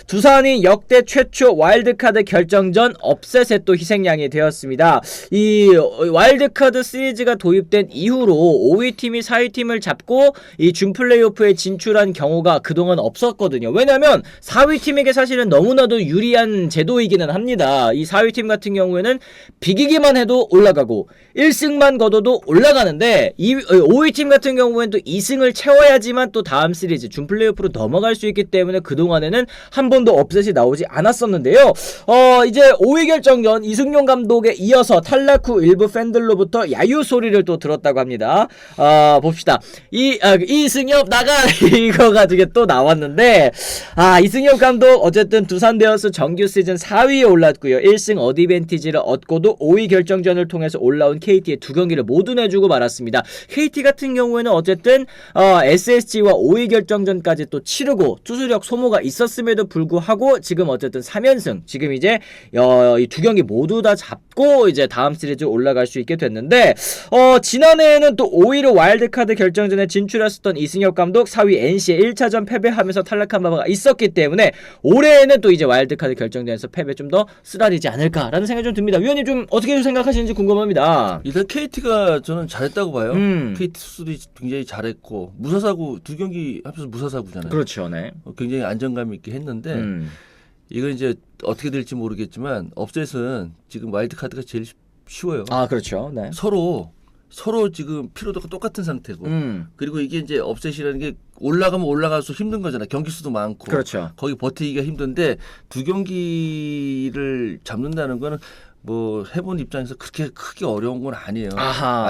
두산이 역대 최초 와일드카드 결정전 업셋에 또 희생양이 되었습니다. 이 와일드카드 시리즈가 도입된 이후로 5위 팀이 4위 팀을 잡고 이 준 플레이오프에 진출한 경우가 그동안 없었거든요. 왜냐면 4위 팀에게 사실은 너무나도 유리한 제도이기는 합니다. 이 4위 팀 같은 경우에는 비기기만 해도 올라가고 1승만 거둬도 올라가는데 5위 팀 같은 경우에는 또 2승을 채워야지만 또 다음 시리즈 준 플레이오프로 넘어갈 수 있기 때문에 그동안에는 한 번도 업셋이 나오지 않았었는데요. 이제 5위 결정전 이승용 감독에 이어서 탈락 후 일부 팬들로부터 야유 소리를 또 들었다고 합니다. 봅시다. 이승엽 나가 이거 가지고 또 나왔는데 이승엽 감독 어쨌든 두산 베어스 정규 시즌 4위에 올랐고요. 1승 어드밴티지를 얻고도 5위 결정전을 통해서 올라온 KT의 두 경기를 모두 내주고 말았습니다. KT 같은 경우에는 어쨌든 SSG와 5위 결정전까지 또 치르고 투수력 소모가 있었음에도 불구하고 지금 어쨌든 3연승 지금 이제 이 두 경기 모두 다 잡고 이제 다음 시리즈 올라갈 수 있게 됐는데 지난해에는 또 5위로 와일드카드 결정전에 진출했었던 이승엽 감독 4위 NC에 1차전 패배하면서 탈락한 바가 있었기 때문에 올해에는 또 이제 와일드카드 결정전에서 패배 좀 더 쓰라리지 않을까라는 생각이 좀 듭니다. 위원님 좀 어떻게 생각하시는지 궁금합니다. 일단 KT가 저는 잘했다고 봐요. KT 투수들이 굉장히 잘했고 무사사구 두 경기 합쳐서 무사사구잖아요. 그렇죠, 네. 굉장히 안정감 있게 했는데 이건 이제 어떻게 될지 모르겠지만 업셋은 지금 와일드카드가 제일 쉬워요. 그렇죠, 네. 서로 지금 피로도가 똑같은 상태고 그리고 이게 이제 업셋이라는 게 올라가면 올라갈수록 힘든 거잖아. 경기 수도 많고 그렇죠. 거기 버티기가 힘든데 두 경기를 잡는다는 거는 뭐 해본 입장에서 그렇게 크게 어려운 건 아니에요.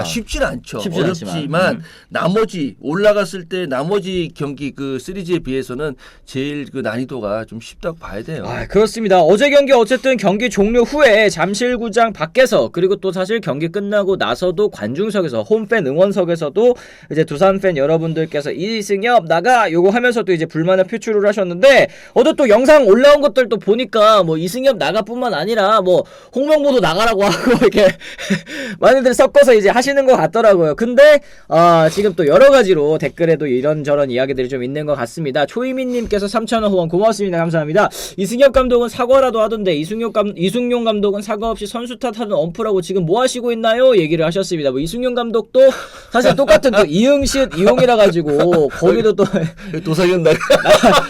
쉽지는 않죠. 어렵지만 나머지 올라갔을 때 나머지 경기 그 시리즈에 비해서는 제일 그 난이도가 좀 쉽다고 봐야 돼요. 그렇습니다. 어제 경기 어쨌든 경기 종료 후에 잠실구장 밖에서 그리고 또 사실 경기 끝나고 나서도 관중석에서 홈팬 응원석에서도 이제 두산 팬 여러분들께서 이승엽 나가 요거 하면서도 이제 불만을 표출을 하셨는데 어제 또 영상 올라온 것들도 보니까 뭐 이승엽 나가뿐만 아니라 뭐 홍명보도 나가라고 하고 이렇게 많이들 섞어서 이제 하시는 것 같더라고요. 근데 지금 또 여러 가지로 댓글에도 이런저런 이야기들이 좀 있는 것 같습니다. 초이민님께서 3,000원 후원 고맙습니다. 감사합니다. 이승엽 감독은 사과라도 하던데 이승용 감독은 사과 없이 선수 탓하는 엄프라고 지금 뭐 하시고 있나요? 얘기를 하셨습니다. 뭐 이승용 감독도 사실 똑같은 또 이응시읒 이용이라 가지고 거기도 또 도상현 나가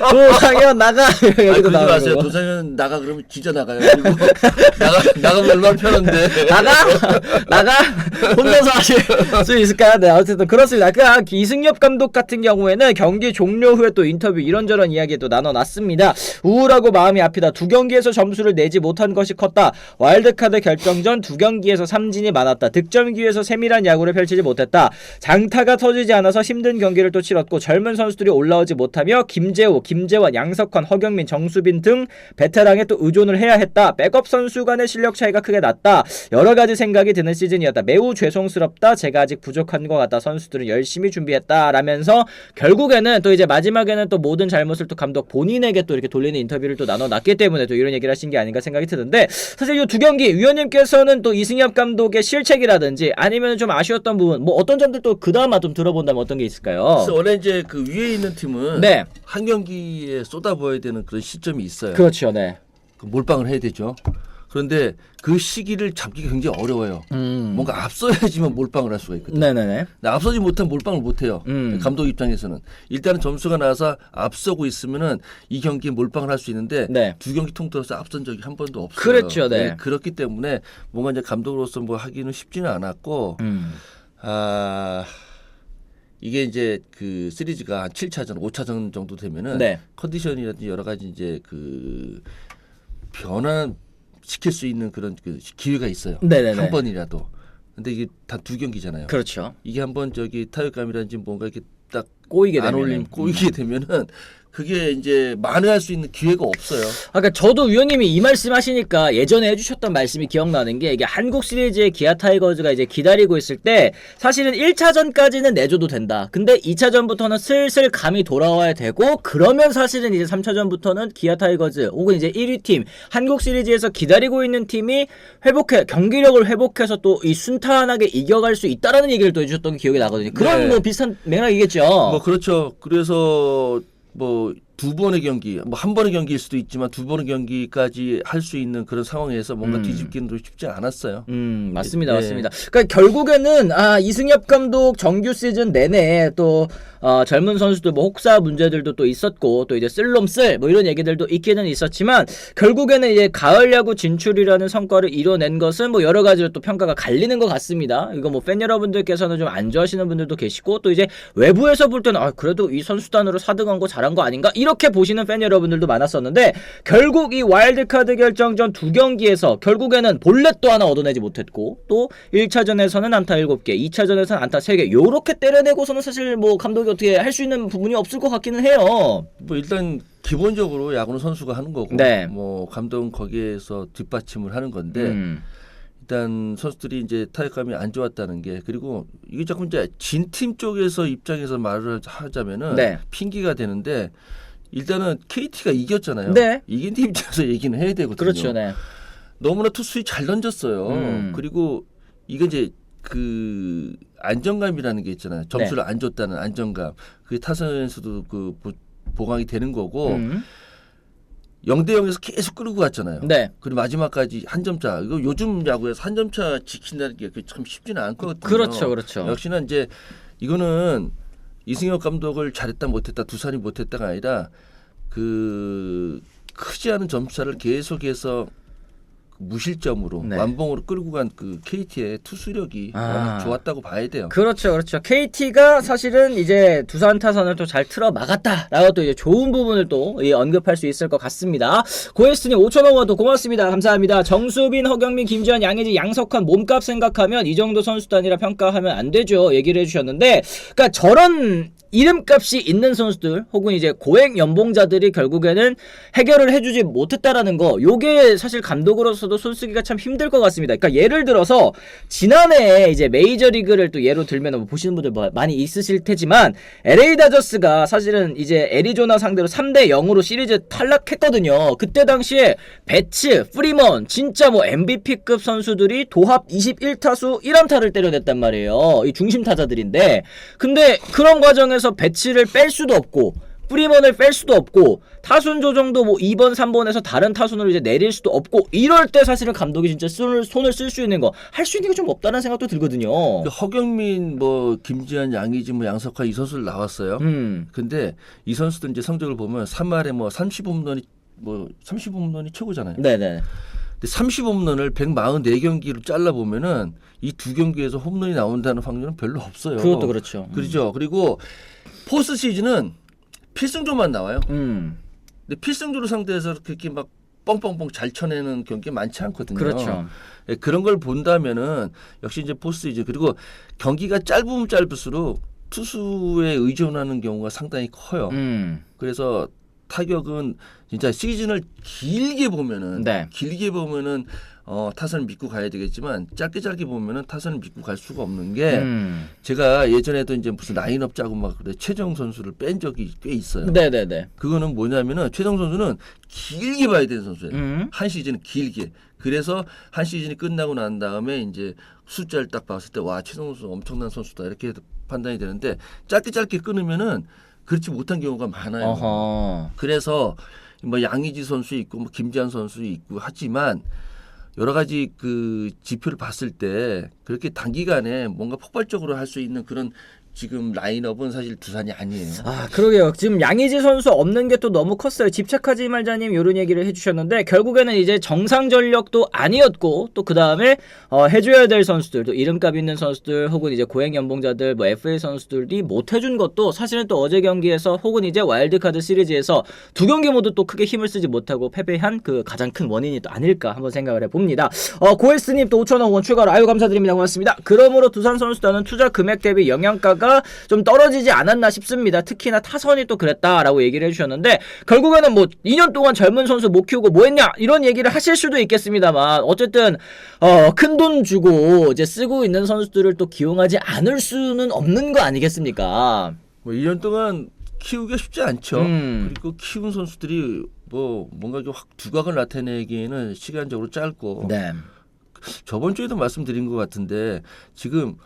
도상현 나가 여기도 나가고 도상현 나가 그러면 진짜 나가요. 그리고 나가면 얼마나 편한데. 나가 혼자서 하실 수 있을까요? 네, 어쨌든 그렇습니다. 이승엽 감독 같은 경우에는 경기 종료 후에 또 인터뷰 이런저런 이야기도 나눠놨습니다. 우울하고 마음이 아프다. 두 경기에서 점수를 내지 못한 것이 컸다. 와일드카드 결정전 두 경기에서 삼진이 많았다. 득점 기회에서 세밀한 야구를 펼치지 못했다. 장타가 터지지 않아서 힘든 경기를 또 치렀고 젊은 선수들이 올라오지 못하며 김재호, 김재환, 양석환, 허경민, 정수빈 등 베테랑에 또 의존을 해야 했다. 백업 선수 간의 실력 차이가 크게 났다. 여러 가지 생각이 드는 시즌이었다. 매우 죄송스럽다. 제가 아직 부족한 것 같다. 선수들은 열심히 준비했다. 라면서 결국에는 또 이제 마지막에는 또 모든 잘못을 또 감독 본인에게 또 이렇게 돌리는 인터뷰를 또 나눠놨기 때문에 또 이런 얘기를 하신 게 아닌가 생각이 드는데 사실 이 두 경기 위원님께서는 또 이승엽 감독의 실책이라든지 아니면 좀 아쉬웠던 부분 뭐 어떤 점들 또 그나마 좀 들어본다면 어떤 게 있을까요? 원래 이제 그 위에 있는 팀은 네. 한 경기에 쏟아부어야 되는 그런 시점이 있어요. 그렇죠, 네. 몰빵을 해야 되죠. 그런데 그 시기를 잡기가 굉장히 어려워요. 뭔가 앞서야지만 몰빵을 할 수가 있거든요. 네네네. 앞서지 못하면 몰빵을 못해요. 감독 입장에서는 일단은 점수가 나서 앞서고 있으면은 이 경기에 몰빵을 할 수 있는데 네. 두 경기 통틀어서 앞선 적이 한 번도 없어요. 그렇죠, 네. 그렇기 때문에 뭔가 이제 감독으로서 뭐 하기는 쉽지는 않았고, 이게 이제 그 시리즈가 한 7차전, 5차전 정도 되면은 네. 컨디션이라든지 여러 가지 이제 그 변화 시킬 수 있는 그런 그 기회가 있어요. 네네네. 한 번이라도. 근데 이게 다 두 경기잖아요. 그렇죠. 이게 한번 저기 타격감이라든지 뭔가 이렇게 딱 꼬이게 안 되면은. 올림 꼬이게 되면은 그게 이제 만회할 수 있는 기회가 없어요. 그러니까 저도 위원님이 이 말씀하시니까 예전에 해주셨던 말씀이 기억나는 게 이게 한국 시리즈의 기아 타이거즈가 이제 기다리고 있을 때 사실은 1차전까지는 내줘도 된다. 근데 2차전부터는 슬슬 감이 돌아와야 되고 그러면 사실은 이제 3차전부터는 기아 타이거즈 혹은 이제 1위 팀 한국 시리즈에서 기다리고 있는 팀이 경기력을 회복해서 또 이 순탄하게 이겨갈 수 있다라는 얘기를 또 해주셨던 게 기억이 나거든요. 그런 네. 뭐 비슷한 맥락이겠죠. 뭐 그렇죠. 그래서 뭐 두 번의 경기, 뭐 한 번의 경기일 수도 있지만 두 번의 경기까지 할 수 있는 그런 상황에서 뭔가 뒤집기는 쉽지 않았어요. 맞습니다, 맞습니다. 그러니까 결국에는 이승엽 감독 정규 시즌 내내 또 젊은 선수들 뭐 혹사 문제들도 또 있었고 또 이제 쓸놈쓸 뭐 이런 얘기들도 있기는 있었지만 결국에는 이제 가을 야구 진출이라는 성과를 이뤄낸 것은 뭐 여러 가지로 또 평가가 갈리는 것 같습니다. 이거 뭐 팬 여러분들께서는 좀 안 좋아하시는 분들도 계시고 또 이제 외부에서 볼 때는 그래도 이 선수단으로 4등한 거 잘한 거 아닌가 이렇게 보시는 팬 여러분들도 많았었는데 결국 이 와일드카드 결정전 2경기에서 결국에는 볼넷도 하나 얻어내지 못했고 또 1차전에서는 안타 7개 2차전에서는 안타 3개 요렇게 때려내고서는 사실 뭐 감독이 어떻게 할 수 있는 부분이 없을 것 같기는 해요. 뭐 일단 기본적으로 야구는 선수가 하는 거고 네. 뭐 감독은 거기에서 뒷받침을 하는 건데 일단 선수들이 이제 타격감이 안 좋았다는 게 그리고 이게 자꾸 이제 진 팀 쪽에서 입장에서 말을 하자면은 네. 핑계가 되는데 일단은 KT가 이겼잖아요. 네. 이긴 팀 입장에서 얘기는 해야 되거든요. 그렇죠, 네. 너무나 투수이 잘 던졌어요. 그리고 이게 이제 그 안정감이라는 게 있잖아요. 점수를 안 줬다는 안정감. 그게 타선에서도 그 보강이 되는 거고 0대 0에서 계속 끌고 갔잖아요. 네. 그리고 마지막까지 한 점차. 이거 요즘 야구에서 한 점차 지킨다는 게 참 쉽지는 않거든요. 그렇죠, 그렇죠. 역시나 이제 이거는 이승엽 감독을 잘했다 못했다 두산이 못했다가 아니라 그 크지 않은 점차를 계속해서 무실점으로 네. 완봉으로 끌고 간 그 KT의 투수력이 워낙 좋았다고 봐야 돼요. 그렇죠, 그렇죠. KT가 사실은 이제 두산 타선을 또 잘 틀어 막았다라고 또 이제 좋은 부분을 또 언급할 수 있을 것 같습니다. 고에스님 5,000원도 고맙습니다. 감사합니다. 정수빈, 허경민, 김지현, 양의지, 양석환 몸값 생각하면 이 정도 선수단이라 평가하면 안 되죠. 얘기를 해주셨는데, 그러니까 저런 이름값이 있는 선수들 혹은 이제 고액 연봉자들이 결국에는 해결을 해주지 못했다라는 거 요게 사실 감독으로서도 손쓰기가 참 힘들 것 같습니다. 그러니까 예를 들어서 지난해 이제 메이저리그를 또 예로 들면 뭐 보시는 분들 뭐 많이 있으실 테지만 LA 다저스가 사실은 이제 애리조나 상대로 3대 0으로 시리즈 탈락했거든요. 그때 당시에 배츠, 프리먼 진짜 뭐 MVP급 선수들이 도합 21타수 1안타를 때려냈단 말이에요. 이 중심 타자들인데 근데 그런 과정에서 배치를 뺄 수도 없고 프리먼을 뺄 수도 없고 타순 조정도 뭐 2번 3번에서 다른 타순으로 이제 내릴 수도 없고 이럴 때 사실은 감독이 진짜 손을 쓸 수 있는 거 할 수 있는 게 좀 없다는 생각도 들거든요. 허경민 뭐 김지한 양의지 뭐 양석환 이 선수들 나왔어요. 근데 이 선수들 이제 성적을 보면 3할에 뭐 30홈런이 최고잖아요. 네네. 근데 30홈런을 144경기로 잘라 보면은 이 두 경기에서 홈런이 나온다는 확률은 별로 없어요. 그것도 그렇죠. 그렇죠. 그리고 포스트 시즌은 필승조만 나와요. 근데 필승조를 상대해서 그렇게 막 뻥뻥뻥 잘 쳐내는 경기 많지 않거든요. 그렇죠. 예, 그런 걸 본다면은 역시 이제 포스트 시즌 그리고 경기가 짧으면 짧을수록 투수에 의존하는 경우가 상당히 커요. 그래서 타격은 진짜 시즌을 길게 보면은 타선을 믿고 가야 되겠지만 짧게 보면은 타선을 믿고 갈 수가 없는 게 제가 예전에도 이제 무슨 라인업 짜고 막 그래 최정 선수를 뺀 적이 꽤 있어요. 네네네. 그거는 뭐냐면은 최정 선수는 길게 봐야 되는 선수예요. 한 시즌은 길게. 그래서 한 시즌이 끝나고 난 다음에 이제 숫자를 딱 봤을 때 와 최정 선수 엄청난 선수다 이렇게 판단이 되는데 짧게 끊으면은 그렇지 못한 경우가 많아요. 어허. 그래서 뭐 양의지 선수 있고 뭐 김지한 선수 있고 하지만 여러 가지 그 지표를 봤을 때 그렇게 단기간에 뭔가 폭발적으로 할 수 있는 그런 지금 라인업은 사실 두산이 아니에요. 그러게요. 지금 양의지 선수 없는 게 또 너무 컸어요. 집착하지 말자님 이런 얘기를 해주셨는데 결국에는 이제 정상 전력도 아니었고 또 그 다음에 해줘야 될 선수들 또 이름값 있는 선수들 혹은 이제 고액 연봉자들 뭐 FA 선수들이 못 해준 것도 사실은 또 어제 경기에서 혹은 이제 와일드카드 시리즈에서 두 경기 모두 또 크게 힘을 쓰지 못하고 패배한 그 가장 큰 원인이 또 아닐까 한번 생각을 해봅니다. 고에스님 또 5,000원 추가로 감사드립니다. 고맙습니다. 그러므로 두산 선수단은 투자 금액 대비 영양가가 좀 떨어지지 않았나 싶습니다. 특히나 타선이 또 그랬다라고 얘기를 해주셨는데 결국에는 뭐 2년 동안 젊은 선수 못 키우고 뭐 했냐 이런 얘기를 하실 수도 있겠습니다만 어쨌든 큰 돈 주고 이제 쓰고 있는 선수들을 또 기용하지 않을 수는 없는 거 아니겠습니까? 뭐 2년 동안 키우기가 쉽지 않죠. 그리고 키운 선수들이 뭐 뭔가 확 두각을 나타내기에는 시간적으로 짧고 네. 저번 주에도 말씀드린 것 같은데 지금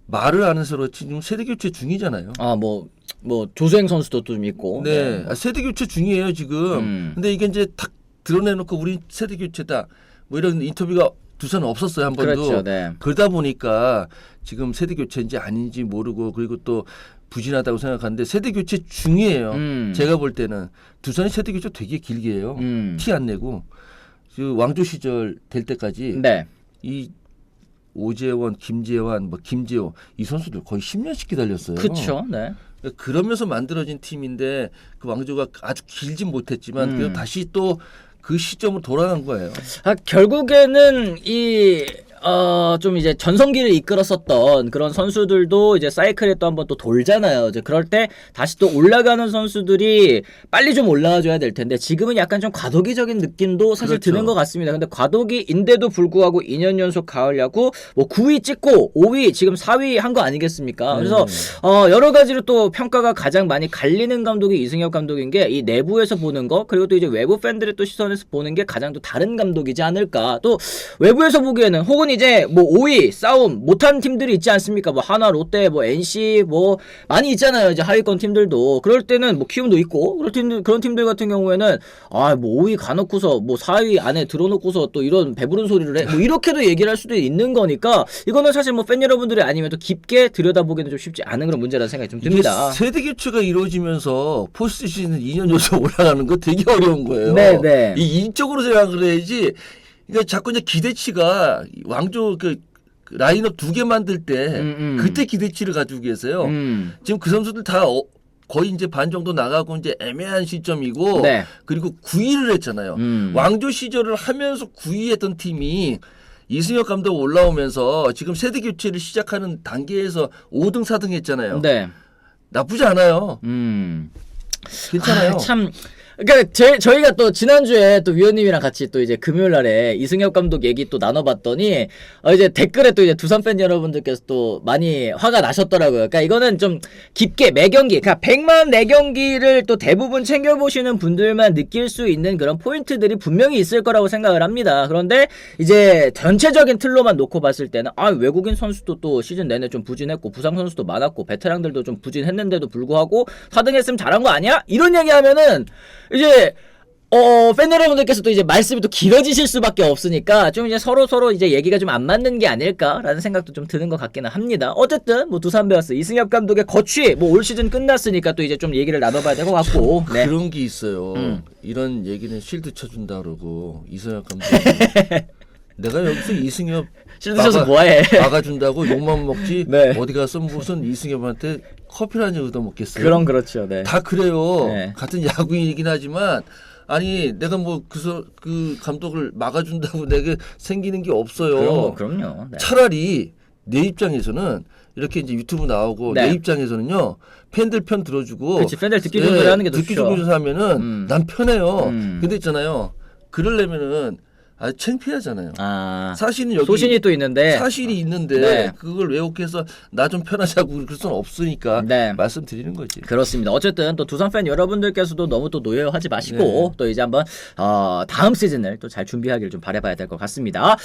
말을 안 해서 그렇지 지금 세대 교체 중이잖아요. 뭐 조수행 선수도 좀 있고. 네, 세대 교체 중이에요 지금. 근데 이게 이제 탁 드러내놓고 우리 세대 교체다 뭐 이런 인터뷰가 두산은 없었어요 한 번도. 그렇죠, 네. 그러다 보니까 지금 세대 교체인지 아닌지 모르고 그리고 또 부진하다고 생각하는데 세대 교체 중이에요. 제가 볼 때는 두산이 세대 교체 되게 길게 해요. 티 안 내고 그 왕조 시절 될 때까지 네. 이 오재원, 김재환, 뭐 김재호 이 선수들 거의 10년씩 기다렸어요. 그렇죠. 네. 그러면서 만들어진 팀인데 그 왕조가 아주 길진 못했지만 그래도 다시 또 그 시점으로 돌아간 거예요. 결국에는 좀 이제 전성기를 이끌었었던 그런 선수들도 이제 사이클에 또 한번 또 돌잖아요. 이제 그럴 때 다시 또 올라가는 선수들이 빨리 좀 올라와줘야 될 텐데 지금은 약간 좀 과도기적인 느낌도 사실 그렇죠. 드는 것 같습니다. 근데 과도기인데도 불구하고 2년 연속 가을 야구 뭐 9위 찍고 5위 지금 4위 한 거 아니겠습니까? 그래서 여러 가지로 또 평가가 가장 많이 갈리는 감독이 이승엽 감독인 게 이 내부에서 보는 거 그리고 또 이제 외부 팬들의 또 시선에서 보는 게 가장 또 다른 감독이지 않을까. 또 외부에서 보기에는 혹은 이제 뭐 5위 싸움 못한 팀들이 있지 않습니까? 뭐 하나, 롯데, 뭐 NC 뭐 많이 있잖아요. 이제 하위권 팀들도 그럴 때는 뭐 키움도 있고 그런 팀들 같은 경우에는 뭐 5위 가놓고서 뭐 4위 안에 들어놓고서 또 이런 배부른 소리를 해 뭐 이렇게도 얘기를 할 수도 있는 거니까 이거는 사실 뭐 팬 여러분들이 아니면 또 깊게 들여다보기는 좀 쉽지 않은 그런 문제라는 생각이 좀 듭니다. 세대 교체가 이루어지면서 포스트 시즌 2년 연속 올라가는 거 되게 어려운 거예요. 네. 이 인적으로 생각을 해야지. 그러니까 자꾸 이제 기대치가 왕조 그 라인업 2개 만들 때 그때 기대치를 가지고 계세요. 지금 그 선수들 다 거의 이제 반 정도 나가고 이제 애매한 시점이고 네. 그리고 9위를 했잖아요. 왕조 시절을 하면서 9위 했던 팀이 이승엽 감독 올라오면서 지금 세대 교체를 시작하는 단계에서 5등 4등 했잖아요. 네. 나쁘지 않아요. 괜찮아요. 참 그러니까 저희가 또 지난주에 또 위원님이랑 같이 또 이제 금요일 날에 이승엽 감독 얘기 또 나눠봤더니 이제 댓글에 또 이제 두산 팬 여러분들께서 또 많이 화가 나셨더라고요. 그러니까 이거는 좀 깊게 매경기, 그러니까 100만 내경기를 또 대부분 챙겨보시는 분들만 느낄 수 있는 그런 포인트들이 분명히 있을 거라고 생각을 합니다. 그런데 이제 전체적인 틀로만 놓고 봤을 때는 외국인 선수도 또 시즌 내내 좀 부진했고 부상 선수도 많았고 베테랑들도 좀 부진했는데도 불구하고 4등 했으면 잘한 거 아니야? 이런 얘기하면은 이제 팬 여러분들께서 또 이제 말씀이 또 길어지실 수밖에 없으니까 좀 이제 서로 이제 얘기가 좀 안 맞는 게 아닐까라는 생각도 좀 드는 것 같기는 합니다. 어쨌든 뭐 두산 베어스 이승엽 감독의 거취 뭐 올 시즌 끝났으니까 또 이제 좀 얘기를 나눠봐야 될 것 같고 네. 그런 게 있어요. 이런 얘기는 실드 쳐준다 그러고 이승엽 감독 내가 여기서 이승엽 실드 쳐서 뭐해? 막아준다고 욕만 먹지 네. 어디 가서 무슨 이승엽한테 커피를 한잔 얻어먹겠어요. 그럼 그렇죠. 네. 다 그래요. 네. 같은 야구인이긴 하지만 아니 내가 뭐 그 감독을 막아준다고 내게 생기는 게 없어요. 그럼요. 네. 차라리 내 입장에서는 이렇게 이제 유튜브 나오고 네. 내 입장에서는요 팬들 편 들어주고 그렇지, 팬들 듣기 좋은 소리 하는 게 더 듣기 좋죠. 좋은 소리 하면은 난 편해요. 근데 있잖아요 그러려면은 창피하잖아요. 사실은 여기 소신이 또 있는데 사실이 있는데 네. 그걸 왜곡해서 나 좀 편하자고 그럴 수는 없으니까 네. 말씀드리는 거지. 그렇습니다. 어쨌든 또 두산 팬 여러분들께서도 너무 또 노여워하지 마시고 또 이제 한번 다음 시즌을 또 잘 준비하길 좀 바라봐야 될 것 같습니다.